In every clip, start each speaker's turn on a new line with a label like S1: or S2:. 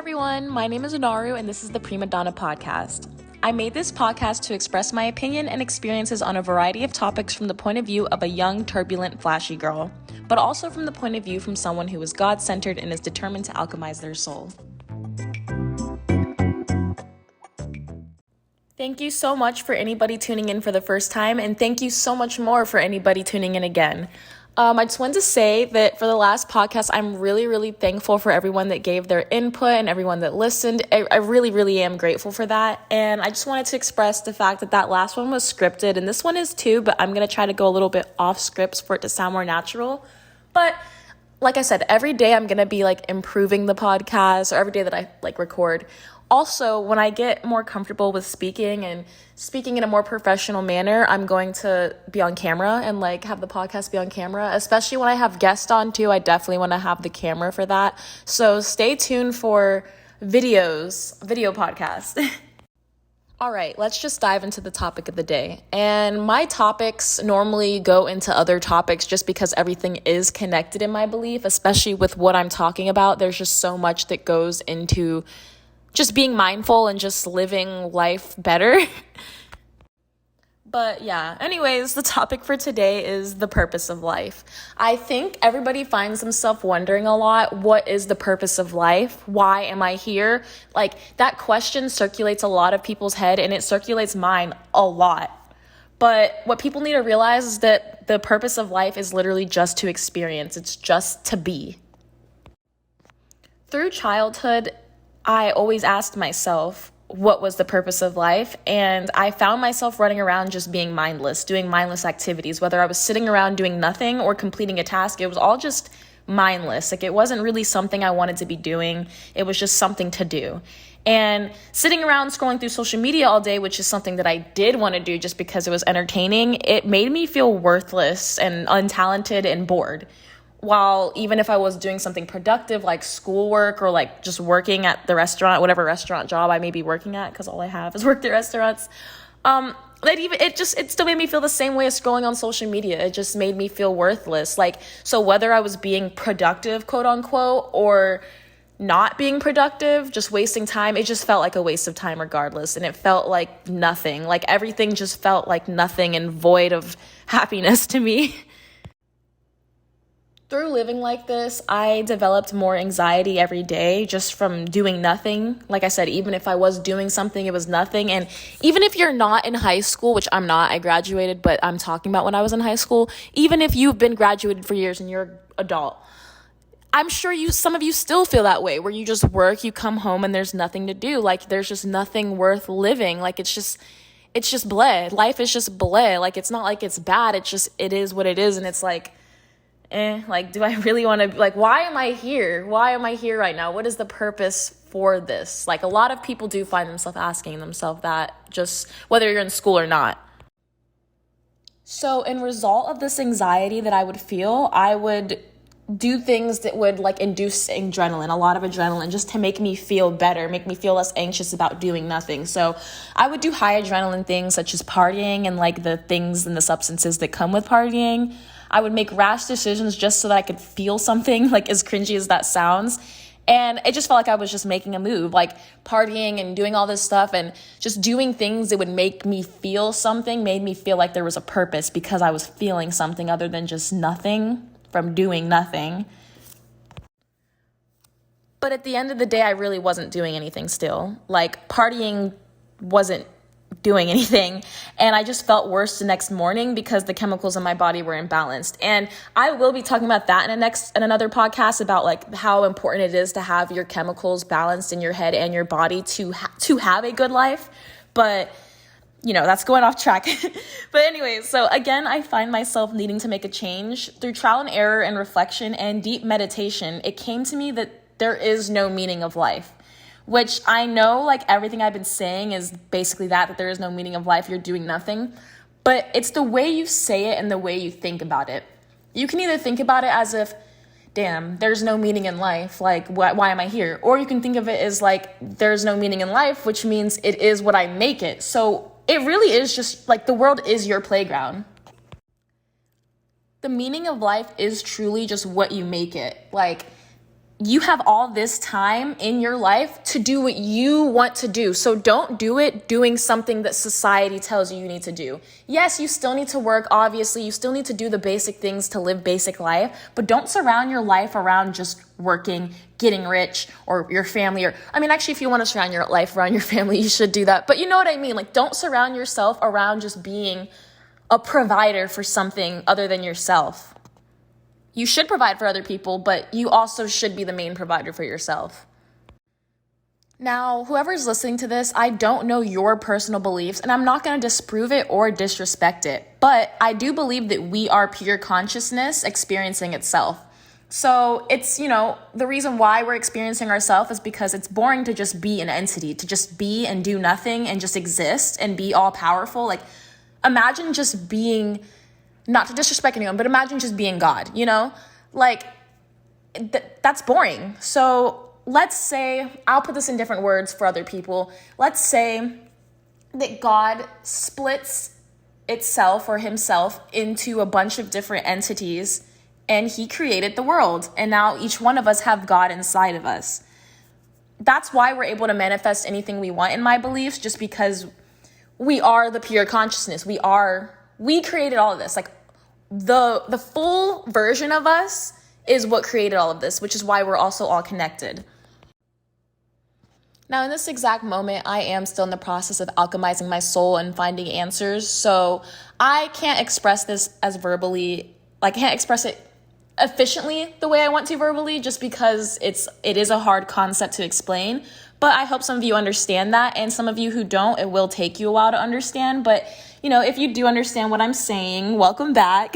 S1: everyone, my name is Unaru and this is the Primadonna podcast. I made this podcast to express my opinion and experiences on a variety of topics from the point of view of a young, turbulent, flashy girl, but also from the point of view from someone who is God-centered and is determined to alchemize their soul. Thank you so much for anybody tuning in for the first time, and thank you so much more for anybody tuning in again. I just wanted to say that for the last podcast, I'm really thankful for everyone that gave their input and everyone that listened. I really am grateful for that. And I just wanted to express the fact that last one was scripted, and this one is too, but I'm going to try to go a little bit off scripts for it to sound more natural. But like I said, every day I'm going to be improving the podcast, or every day that I record. Also, when I get more comfortable with speaking in a more professional manner, I'm going to be on camera and have the podcast be on camera, especially when I have guests on too. I definitely want to have the camera for that. So stay tuned for video podcasts. All right, let's just dive into the topic of the day. And my topics normally go into other topics just because everything is connected in my belief, especially with what I'm talking about. There's just so much that goes into just being mindful and just living life better. But yeah, anyways, the topic for today is the purpose of life. I think everybody finds themselves wondering a lot, what is the purpose of life? Why am I here? That question circulates a lot of people's head, and it circulates mine a lot. But what people need to realize is that the purpose of life is literally just to experience. It's just to be. Through childhood, I always asked myself, what was the purpose of life? And I found myself running around just being mindless, doing mindless activities. Whether I was sitting around doing nothing or completing a task, it was all just mindless. It wasn't really something I wanted to be doing. It was just something to do. And sitting around scrolling through social media all day, which is something that I did want to do just because it was entertaining, it made me feel worthless and untalented and bored. While even if I was doing something productive like schoolwork or just working at the restaurant, whatever restaurant job I may be working at, because all I have is worked at restaurants, it still made me feel the same way as scrolling on social media. It just made me feel worthless. So whether I was being productive, quote unquote, or not being productive, just wasting time, it just felt like a waste of time regardless. And it felt like nothing. Everything just felt like nothing and void of happiness to me. Through living like this, I developed more anxiety every day just from doing nothing. Like I said, even if I was doing something, it was nothing. And even if you're not in high school, which I'm not, I graduated, but I'm talking about when I was in high school, even if you've been graduated for years and you're an adult, I'm sure some of you still feel that way, where you just work, you come home and there's nothing to do. There's just nothing worth living. It's just bleh. Life is just bleh. It's not like it's bad. It is what it is. And it's do I really want to, why am I here? Why am I here right now? What is the purpose for this? A lot of people do find themselves asking themselves that, just whether you're in school or not. So in result of this anxiety that I would feel, I would do things that would induce adrenaline, a lot of adrenaline, just to make me feel better, make me feel less anxious about doing nothing. So I would do high adrenaline things such as partying and the things and the substances that come with partying. I would make rash decisions just so that I could feel something, as cringy as that sounds. And it just felt like I was just making a move, partying and doing all this stuff and just doing things that would make me feel something, made me feel like there was a purpose because I was feeling something other than just nothing from doing nothing. But at the end of the day, I really wasn't doing anything still. Partying wasn't doing anything, and I just felt worse the next morning because the chemicals in my body were imbalanced. And I will be talking about that in another podcast about how important it is to have your chemicals balanced in your head and your body to have a good life. But that's going off track. But anyways, so again, I find myself needing to make a change. Through trial and error and reflection and deep meditation, it came to me that there is no meaning of life. Which I know, everything I've been saying is basically that there is no meaning of life, you're doing nothing. But it's the way you say it and the way you think about it. You can either think about it as if, damn, there's no meaning in life, why am I here? Or you can think of it as there's no meaning in life, which means it is what I make it. So it really is just, the world is your playground. The meaning of life is truly just what you make it. you have all this time in your life to do what you want to do. So don't do it doing something that society tells you need to do. Yes, you still need to work, obviously. You still need to do the basic things to live basic life, but don't surround your life around just working, getting rich, or your family. Actually, if you want to surround your life around your family, you should do that. But you know what I mean? Like, don't surround yourself around just being a provider for something other than yourself. You should provide for other people, but you also should be the main provider for yourself. Now, whoever's listening to this, I don't know your personal beliefs, and I'm not going to disprove it or disrespect it, but I do believe that we are pure consciousness experiencing itself. So it's, the reason why we're experiencing ourselves is because it's boring to just be an entity, to just be and do nothing and just exist and be all powerful. Like, imagine just being, not to disrespect anyone, but imagine just being God, that's boring. So let's say, I'll put this in different words for other people. Let's say that God splits itself or himself into a bunch of different entities, and he created the world. And now each one of us have God inside of us. That's why we're able to manifest anything we want in my beliefs, just because we are the pure consciousness. We created all of this. Like, the full version of us is what created all of this, which is why we're also all connected. Now, in this exact moment, I am still in the process of alchemizing my soul and finding answers. So I can't express this as verbally, I can't express it efficiently the way I want to verbally, just because it is a hard concept to explain. But I hope some of you understand that, and some of you who don't, it will take you a while to understand. But, if you do understand what I'm saying, welcome back.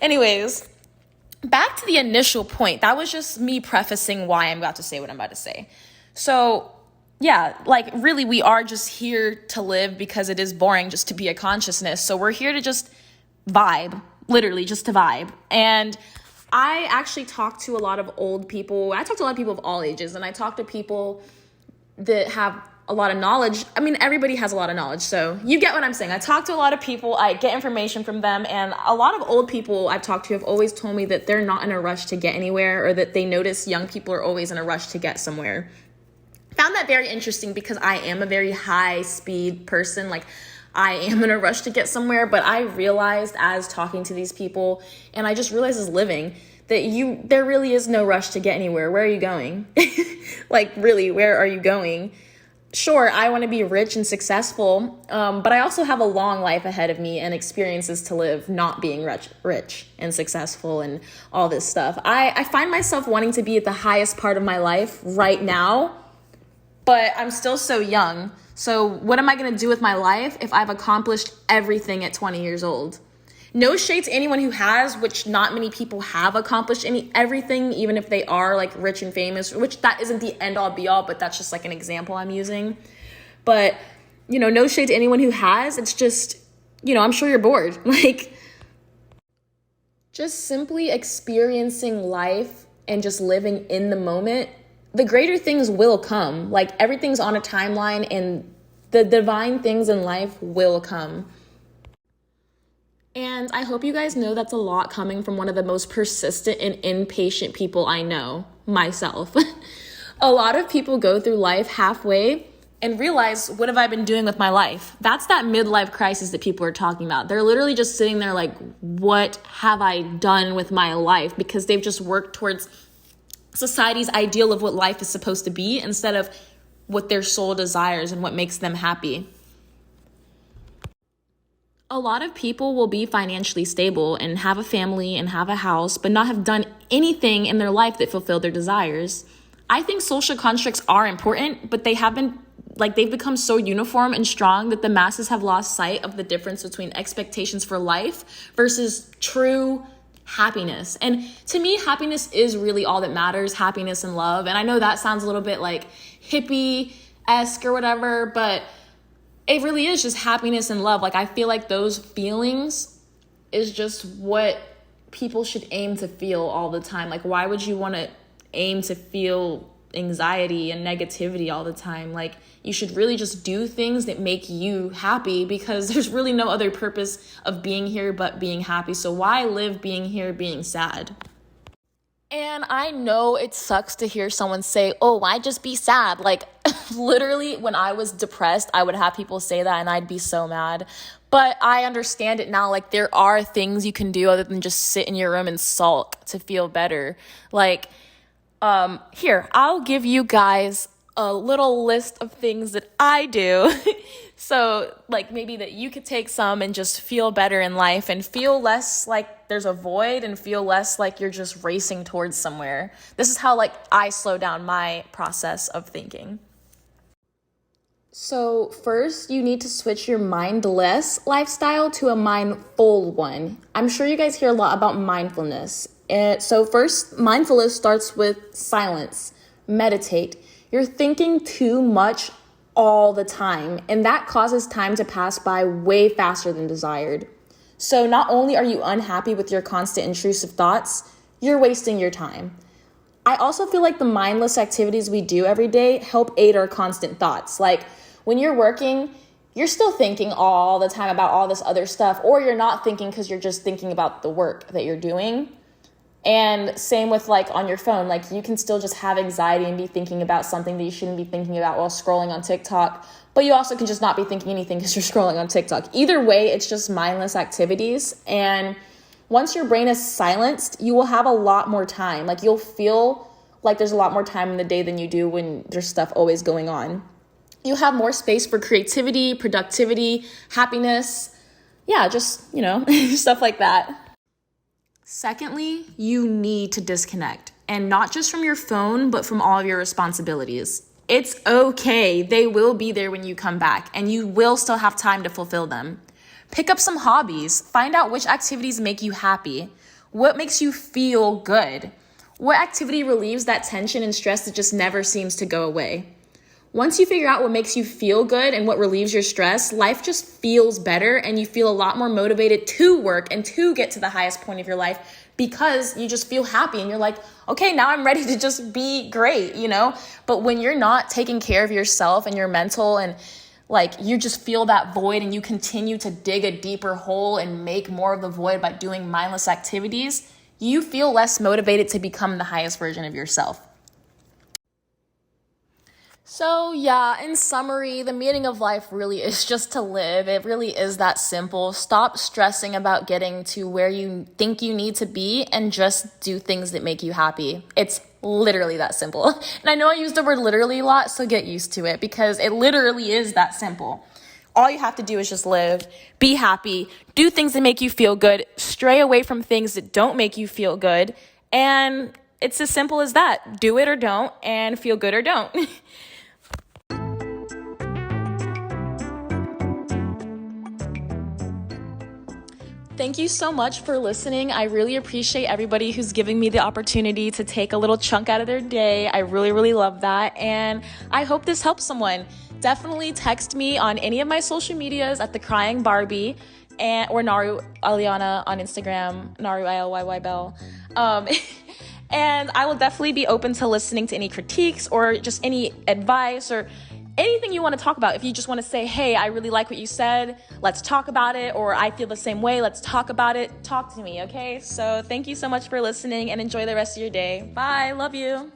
S1: Anyways, back to the initial point. That was just me prefacing why I'm about to say what I'm about to say. So, yeah, really, we are just here to live because it is boring just to be a consciousness. So we're here to just vibe, literally just to vibe. And I actually talk to a lot of old people. I talk to a lot of people of all ages, and I talk to people that have a lot of knowledge. Everybody has a lot of knowledge, so you get what I'm saying. I talk to a lot of people, I get information from them, and a lot of old people I've talked to have always told me that they're not in a rush to get anywhere, or that they notice young people are always in a rush to get somewhere. Found that very interesting because I am a very high speed person. I am in a rush to get somewhere, but I realized as talking to these people, and I just realized as living, that there really is no rush to get anywhere. Where are you going? Really, where are you going? Sure, I want to be rich and successful, but I also have a long life ahead of me and experiences to live not being rich and successful and all this stuff. I find myself wanting to be at the highest part of my life right now, but I'm still so young. So what am I going to do with my life if I've accomplished everything at 20 years old? No shade to anyone who has, which not many people have accomplished everything, even if they are rich and famous, which that isn't the end all be all, but that's just an example I'm using. But, no shade to anyone who has. It's just, I'm sure you're bored. Just simply experiencing life and just living in the moment, the greater things will come. Everything's on a timeline, and the divine things in life will come. And I hope you guys know that's a lot coming from one of the most persistent and impatient people I know, myself. A lot of people go through life halfway and realize, what have I been doing with my life? That's that midlife crisis that people are talking about. They're literally just sitting there what have I done with my life? Because they've just worked towards society's ideal of what life is supposed to be instead of what their soul desires and what makes them happy. A lot of people will be financially stable and have a family and have a house, but not have done anything in their life that fulfilled their desires. I think social constructs are important, but they've become so uniform and strong that the masses have lost sight of the difference between expectations for life versus true happiness. And to me, happiness is really all that matters, happiness and love. And I know that sounds a little bit hippie-esque or whatever, but it really is just happiness and love. I feel those feelings is just what people should aim to feel all the time. Why would you want to aim to feel anxiety and negativity all the time? You should really just do things that make you happy, because there's really no other purpose of being here but being happy. So why live being here being sad? And I know it sucks to hear someone say, oh, why just be sad? Like, literally, when I was depressed, I would have people say that and I'd be so mad. But I understand it now. Like, there are things you can do other than just sit in your room and sulk to feel better. Like, here, I'll give you guys a little list of things that I do. So, like, maybe that you could take some and just feel better in life and feel less like there's a void and feel less like you're just racing towards somewhere. This is how, like, I slow down my process of thinking. So first, you need to switch your mindless lifestyle to a mindful one. I'm sure you guys hear a lot about mindfulness. So first, mindfulness starts with silence. Meditate. You're thinking too much all the time, and that causes time to pass by way faster than desired. So not only are you unhappy with your constant intrusive thoughts, you're wasting your time. I also feel like the mindless activities we do every day help aid our constant thoughts. Like when you're working, you're still thinking all the time about all this other stuff, or you're not thinking because you're just thinking about the work that you're doing. And same with like on your phone, like you can still just have anxiety and be thinking about something that you shouldn't be thinking about while scrolling on TikTok, but you also can just not be thinking anything because you're scrolling on TikTok. Either way, it's just mindless activities. And once your brain is silenced, you will have a lot more time. Like you'll feel like there's a lot more time in the day than you do when there's stuff always going on. You have more space for creativity, productivity, happiness. Yeah, just, stuff like that. Secondly, you need to disconnect, and not just from your phone, but from all of your responsibilities. It's okay. They will be there when you come back, and you will still have time to fulfill them. Pick up some hobbies. Find out which activities make you happy. What makes you feel good? What activity relieves that tension and stress that just never seems to go away? Once you figure out what makes you feel good and what relieves your stress, life just feels better and you feel a lot more motivated to work and to get to the highest point of your life because you just feel happy and you're like, okay, now I'm ready to just be great, But when you're not taking care of yourself and your mental and like you just feel that void and you continue to dig a deeper hole and make more of the void by doing mindless activities, you feel less motivated to become the highest version of yourself. So yeah, in summary, the meaning of life really is just to live. It really is that simple. Stop stressing about getting to where you think you need to be and just do things that make you happy. It's literally that simple. And I know I use the word literally a lot, so get used to it because it literally is that simple. All you have to do is just live, be happy, do things that make you feel good, stray away from things that don't make you feel good. And it's as simple as that. Do it or don't, and feel good or don't. Thank you so much for listening. I really appreciate everybody who's giving me the opportunity to take a little chunk out of their day. I really, really love that. And I hope this helps someone. Definitely text me on any of my social medias at Thecryingbarbie or Naru Aliana on Instagram, Naru ILYY Bell. And I will definitely be open to listening to any critiques or just any advice or anything you want to talk about. If you just want to say, hey, I really like what you said, let's talk about it, or I feel the same way, let's talk about it, talk to me, okay? So thank you so much for listening and enjoy the rest of your day. Bye, love you.